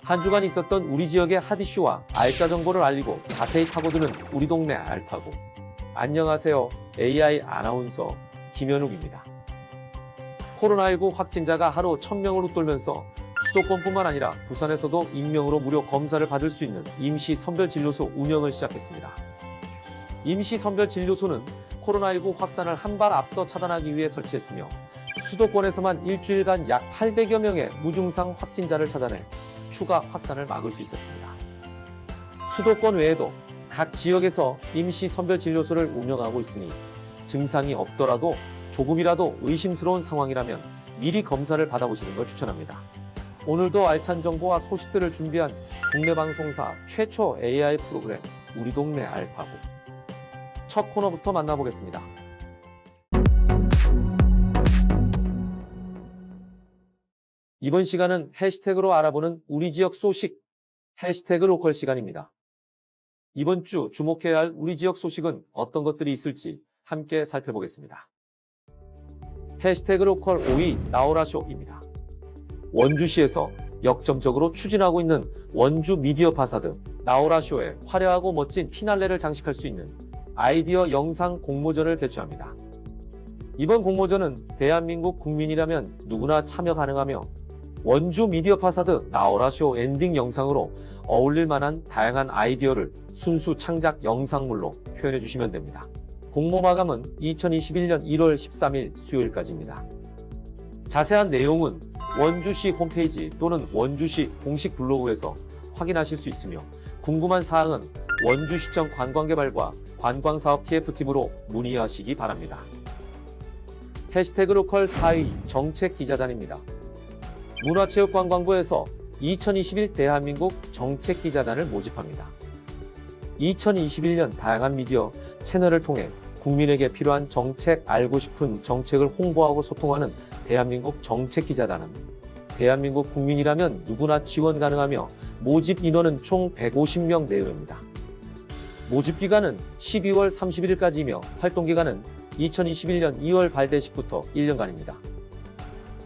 한 주간 있었던 우리 지역의 핫 이슈와 알짜 정보를 알리고 자세히 파고드는 우리 동네 알파고. 안녕하세요. AI 아나운서 김현욱입니다. 코로나19 확진자가 하루 1000명을 웃돌면서 수도권뿐만 아니라 부산에서도 익명으로 무료 검사를 받을 수 있는 임시선별진료소 운영을 시작했습니다. 임시선별진료소는 코로나19 확산을 한 발 앞서 차단하기 위해 설치했으며 수도권에서만 일주일간 약 800여 명의 무증상 확진자를 찾아내 추가 확산을 막을 수 있었습니다. 수도권 외에도 각 지역에서 임시선별진료소를 운영하고 있으니 증상이 없더라도 조금이라도 의심스러운 상황이라면 미리 검사를 받아보시는 걸 추천합니다. 오늘도 알찬 정보와 소식들을 준비한 국내 방송사 최초 AI 프로그램 우리 동네 알파고. 첫 코너부터 만나보겠습니다. 이번 시간은 해시태그로 알아보는 우리 지역 소식, 해시태그 로컬 시간입니다. 이번 주 주목해야 할 우리 지역 소식은 어떤 것들이 있을지 함께 살펴보겠습니다. 해시태그 로컬 5위 나오라쇼입니다. 원주시에서 역점적으로 추진하고 있는 원주 미디어 파사드 나오라쇼에 화려하고 멋진 피날레를 장식할 수 있는 아이디어 영상 공모전을 개최합니다. 이번 공모전은 대한민국 국민이라면 누구나 참여 가능하며 원주 미디어 파사드 나오라쇼 엔딩 영상으로 어울릴 만한 다양한 아이디어를 순수 창작 영상물로 표현해 주시면 됩니다. 공모 마감은 2021년 1월 13일 수요일까지입니다. 자세한 내용은 원주시 홈페이지 또는 원주시 공식 블로그에서 확인하실 수 있으며 궁금한 사항은 원주시청 관광개발과 관광사업 TF팀으로 문의하시기 바랍니다. 해시태그 로컬 4위 정책기자단입니다. 문화체육관광부에서 2021 대한민국 정책기자단을 모집합니다. 2021년 다양한 미디어 채널을 통해 국민에게 필요한 정책, 알고 싶은 정책을 홍보하고 소통하는 대한민국 정책기자단은 대한민국 국민이라면 누구나 지원 가능하며 모집 인원은 총 150명 내외입니다. 모집 기간은 12월 31일까지이며 활동기간은 2021년 2월 발대식부터 1년간입니다.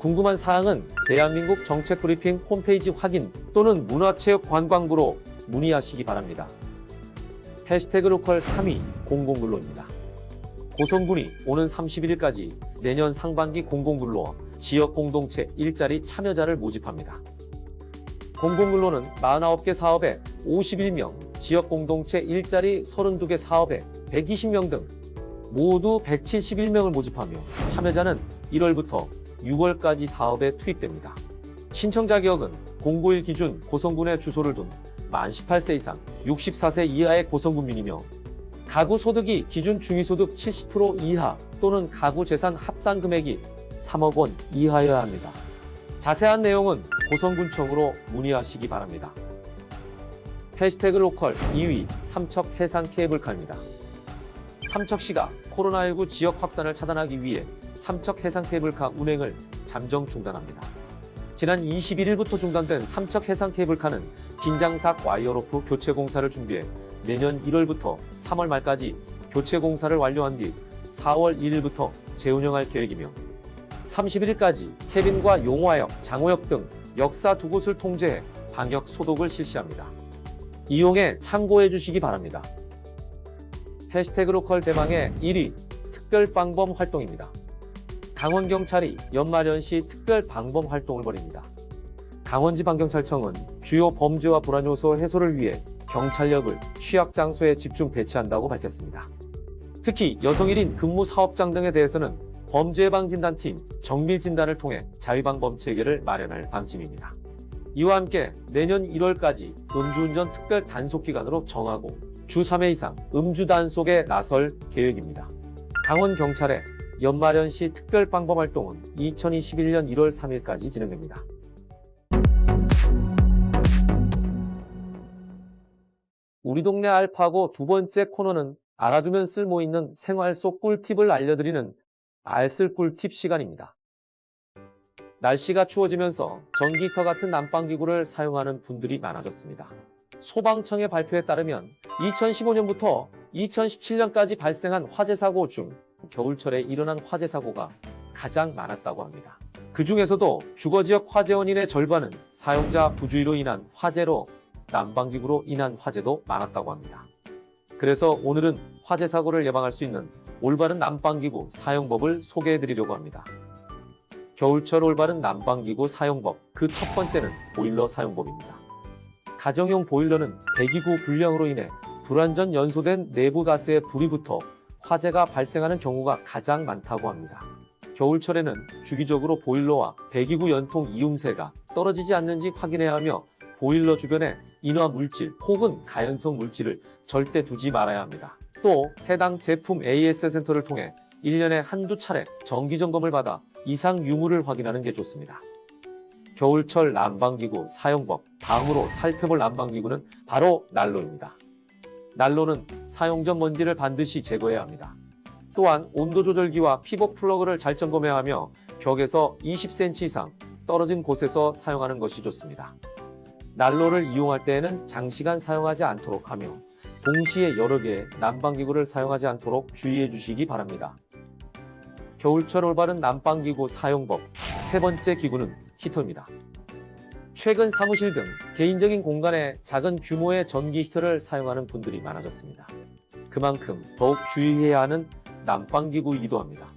궁금한 사항은 대한민국 정책브리핑 홈페이지 확인 또는 문화체육관광부로 문의하시기 바랍니다. 해시태그 로컬 3위 공공근로입니다. 고성군이 오는 31일까지 내년 상반기 공공근로 지역 공동체 일자리 참여자를 모집합니다. 공공근로는 49개 사업에 51명, 지역 공동체 일자리 32개 사업에 120명 등 모두 171명을 모집하며 참여자는 1월부터 6월까지 사업에 투입됩니다. 신청 자격은 091 기준 고성군에 주소를 둔 만 18세 이상 64세 이하의 고성군민이며 가구 소득이 기준 중위소득 70% 이하 또는 가구 재산 합산 금액이 3억 원 이하여야 합니다. 자세한 내용은 고성군청으로 문의하시기 바랍니다. 해시태그 로컬 2위 삼척 해상 케이블카입니다. 삼척시가 코로나19 지역 확산을 차단하기 위해 삼척 해상 케이블카 운행을 잠정 중단합니다. 지난 21일부터 중단된 삼척 해상 케이블카는 긴장삭 와이어로프 교체 공사를 준비해 내년 1월부터 3월 말까지 교체 공사를 완료한 뒤 4월 1일부터 재운영할 계획이며 31일까지 케빈과 용화역, 장호역 등 역사 두 곳을 통제해 방역 소독을 실시합니다. 이용에 참고해 주시기 바랍니다. 해시태그 로컬 대망의 1위 특별방범 활동입니다. 강원경찰이 연말연시 특별방범 활동을 벌입니다. 강원지방경찰청은 주요 범죄와 불안 요소 해소를 위해 경찰력을 취약 장소에 집중 배치한다고 밝혔습니다. 특히 여성 1인 근무 사업장 등에 대해서는 범죄예방진단팀 정밀진단을 통해 자위방범 체계를 마련할 방침입니다. 이와 함께 내년 1월까지 음주운전 특별 단속기간으로 정하고 주 3회 이상 음주 단속에 나설 계획입니다. 강원경찰의 연말연시 특별방범활동은 2021년 1월 3일까지 진행됩니다. 우리 동네 알파고 두 번째 코너는 알아두면 쓸모있는 생활 속 꿀팁을 알려드리는 알쓸 꿀팁 시간입니다. 날씨가 추워지면서 전기터 같은 난방기구를 사용하는 분들이 많아졌습니다. 소방청의 발표에 따르면 2015년부터 2017년까지 발생한 화재 사고 중 겨울철에 일어난 화재 사고가 가장 많았다고 합니다. 그 중에서도 주거지역 화재 원인의 절반은 사용자 부주의로 인한 화재로 난방기구로 인한 화재도 많았다고 합니다. 그래서 오늘은 화재 사고를 예방할 수 있는 올바른 난방기구 사용법을 소개해드리려고 합니다. 겨울철 올바른 난방기구 사용법, 그 첫 번째는 보일러 사용법입니다. 가정용 보일러는 배기구 불량으로 인해 불완전 연소된 내부 가스에 불이 붙어 화재가 발생하는 경우가 가장 많다고 합니다. 겨울철에는 주기적으로 보일러와 배기구 연통 이음새가 떨어지지 않는지 확인해야 하며 보일러 주변에 인화 물질 혹은 가연성 물질을 절대 두지 말아야 합니다. 또 해당 제품 AS 센터를 통해 1년에 한두 차례 정기 점검을 받아 이상 유무를 확인하는 게 좋습니다. 겨울철 난방기구 사용법, 다음으로 살펴볼 난방기구는 바로 난로입니다. 난로는 사용 전 먼지를 반드시 제거해야 합니다. 또한 온도 조절기와 피복 플러그를 잘 점검해야 하며 벽에서 20cm 이상 떨어진 곳에서 사용하는 것이 좋습니다. 난로를 이용할 때에는 장시간 사용하지 않도록 하며 동시에 여러 개의 난방기구를 사용하지 않도록 주의해 주시기 바랍니다. 겨울철 올바른 난방기구 사용법, 세 번째 기구는 히터입니다. 최근 사무실 등 개인적인 공간에 작은 규모의 전기 히터를 사용하는 분들이 많아졌습니다. 그만큼 더욱 주의해야 하는 난방기구이기도 합니다.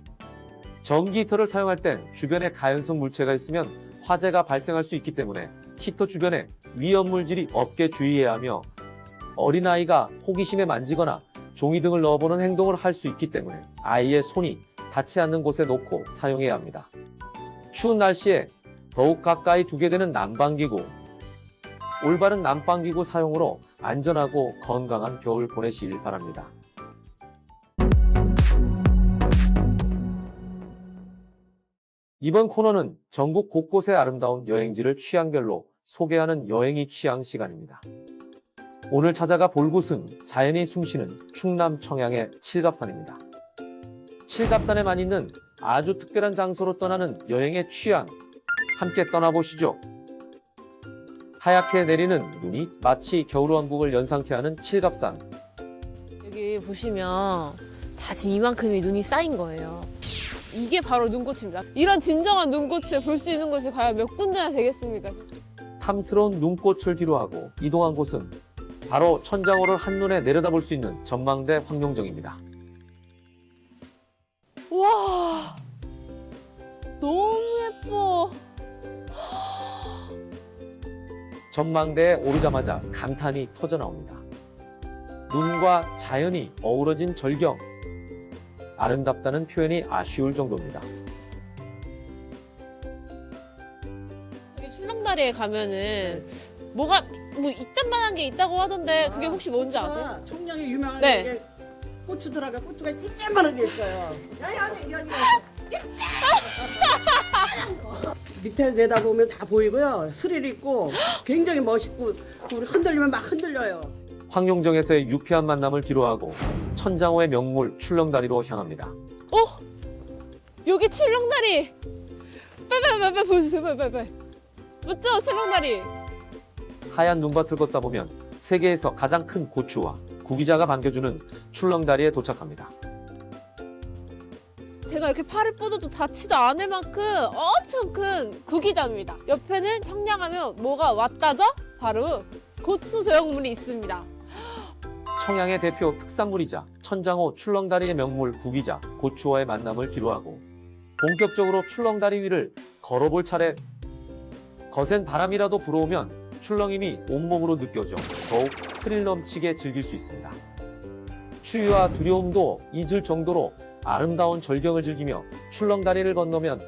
전기 히터를 사용할 땐 주변에 가연성 물체가 있으면 화재가 발생할 수 있기 때문에 히터 주변에 위험물질이 없게 주의해야 하며 어린아이가 호기심에 만지거나 종이 등을 넣어보는 행동을 할 수 있기 때문에 아이의 손이 닿지 않는 곳에 놓고 사용해야 합니다. 추운 날씨에 더욱 가까이 두게 되는 난방기구. 올바른 난방기구 사용으로 안전하고 건강한 겨울 보내시길 바랍니다. 이번 코너는 전국 곳곳의 아름다운 여행지를 취향별로 소개하는 여행이 취향 시간입니다. 오늘 찾아가 볼 곳은 자연이 숨쉬는 충남 청양의 칠갑산입니다. 칠갑산에만 있는 아주 특별한 장소로 떠나는 여행의 취향, 함께 떠나보시죠. 하얗게 내리는 눈이 마치 겨울왕국을 연상케 하는 칠갑산. 여기 보시면 다 지금 이만큼이 눈이 쌓인 거예요. 이게 바로 눈꽃입니다. 이런 진정한 눈꽃을 볼 수 있는 곳이 과연 몇 군데나 되겠습니까? 탐스러운 눈꽃을 뒤로하고 이동한 곳은 바로 천장호를 한눈에 내려다볼 수 있는 전망대 황룡정입니다. 와, 너무 예뻐. 전망대에 오르자마자 감탄이 터져나옵니다. 눈과 자연이 어우러진 절경. 아름답다는 표현이 아쉬울 정도입니다. 여기 출렁다리에 가면은 뭐 이딴만한 게 있다고 하던데 그게 혹시 뭔지 아세요? 청량이 유명한 네. 게 고추 들어가 고추가 이때만한 게 있어요. 여기 밑에 내다보면 다 보이고요. 스릴 있고 굉장히 멋있고 우리 흔들리면 막 흔들려요. 황룡정에서의 유쾌한 만남을 뒤로하고 천장호의 명물 출렁다리로 향합니다. 여기 출렁다리. 빨리 보여주세요. 빨리. 맞죠? 출렁다리. 하얀 눈밭을 걷다 보면 세계에서 가장 큰 고추와 구기자가 반겨주는 출렁다리에 도착합니다. 제가 이렇게 팔을 뻗어도 닿지도 않을 만큼 엄청 큰 구기자입니다. 옆에는 청량하면 뭐가 왔다죠? 바로 고추 저용물이 있습니다. 청양의 대표 특산물이자 천장호 출렁다리의 명물 구기자 고추와의 만남을 뒤로하고 본격적으로 출렁다리 위를 걸어볼 차례. 거센 바람이라도 불어오면 출렁임이 온몸으로 느껴져 더욱 스릴 넘치게 즐길 수 있습니다. 추위와 두려움도 잊을 정도로 아름다운 절경을 즐기며 출렁다리를 건너면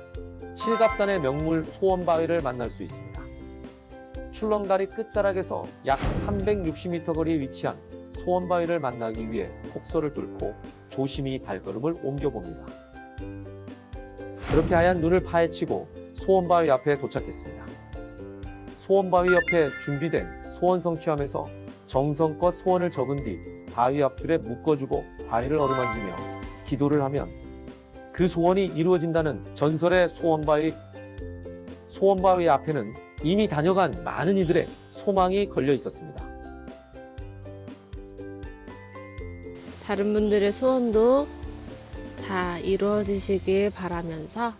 칠갑산의 명물 소원바위를 만날 수 있습니다. 출렁다리 끝자락에서 약 360m 거리에 위치한 소원바위를 만나기 위해 폭설을 뚫고 조심히 발걸음을 옮겨봅니다. 그렇게 하얀 눈을 파헤치고 소원바위 앞에 도착했습니다. 소원바위 옆에 준비된 소원 성취함에서 정성껏 소원을 적은 뒤 바위 앞줄에 묶어주고 바위를 어루만지며 기도를 하면 그 소원이 이루어진다는 전설의 소원바위 앞에는 이미 다녀간 많은 이들의 소망이 걸려 있었습니다. 다른 분들의 소원도 다 이루어지시길 바라면서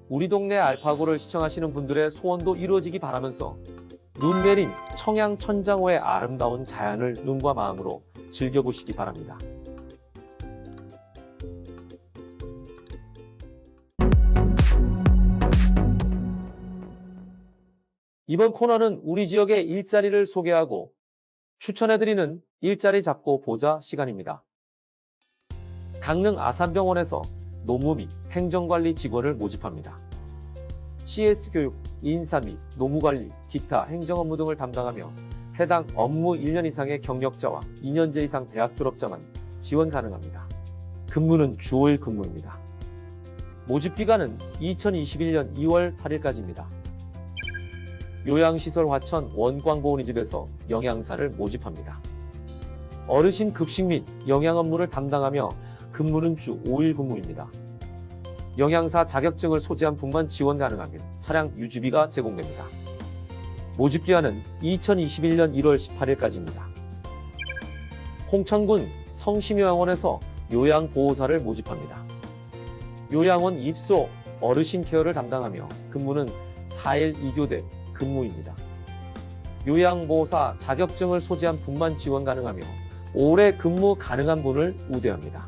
우리 동네 알파고를 시청하시는 분들의 소원도 이루어지기 바라면서 눈 내린 청양 천장호의 아름다운 자연을 눈과 마음으로 즐겨보시기 바랍니다. 이번 코너는 우리 지역의 일자리를 소개하고 추천해드리는 일자리 잡고 보자 시간입니다. 강릉 아산병원에서 노무 및 행정관리 직원을 모집합니다. CS교육, 인사 및 노무관리, 기타 행정 업무 등을 담당하며 해당 업무 1년 이상의 경력자와 2년제 이상 대학 졸업자만 지원 가능합니다. 근무는 주 5일 근무입니다. 모집 기간은 2021년 2월 8일까지입니다. 요양시설 화천 원광보훈이집에서 영양사를 모집합니다. 어르신 급식 및 영양 업무를 담당하며 근무는 주 5일 근무입니다. 영양사 자격증을 소지한 분만 지원 가능하며 차량 유지비가 제공됩니다. 모집 기한은 2021년 1월 18일까지입니다. 홍천군 성심요양원에서 요양보호사를 모집합니다. 요양원 입소 어르신 케어를 담당하며 근무는 4일 2교대 근무입니다. 요양보호사 자격증을 소지한 분만 지원 가능하며 오래 근무 가능한 분을 우대합니다.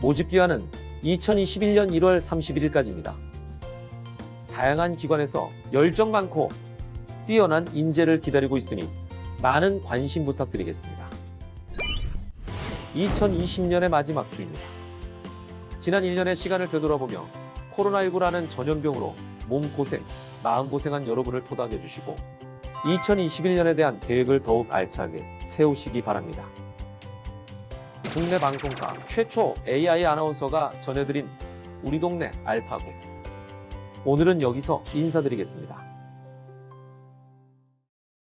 모집 기한은 2021년 1월 31일까지입니다. 다양한 기관에서 열정 많고 뛰어난 인재를 기다리고 있으니 많은 관심 부탁드리겠습니다. 2020년의 마지막 주입니다. 지난 1년의 시간을 되돌아보며 코로나19라는 전염병으로 몸고생, 마음고생한 여러분을 토닥여 주시고 2021년에 대한 계획을 더욱 알차게 세우시기 바랍니다. 국내 방송사 최초 AI 아나운서가 전해드린 우리 동네 알파고. 오늘은 여기서 인사드리겠습니다.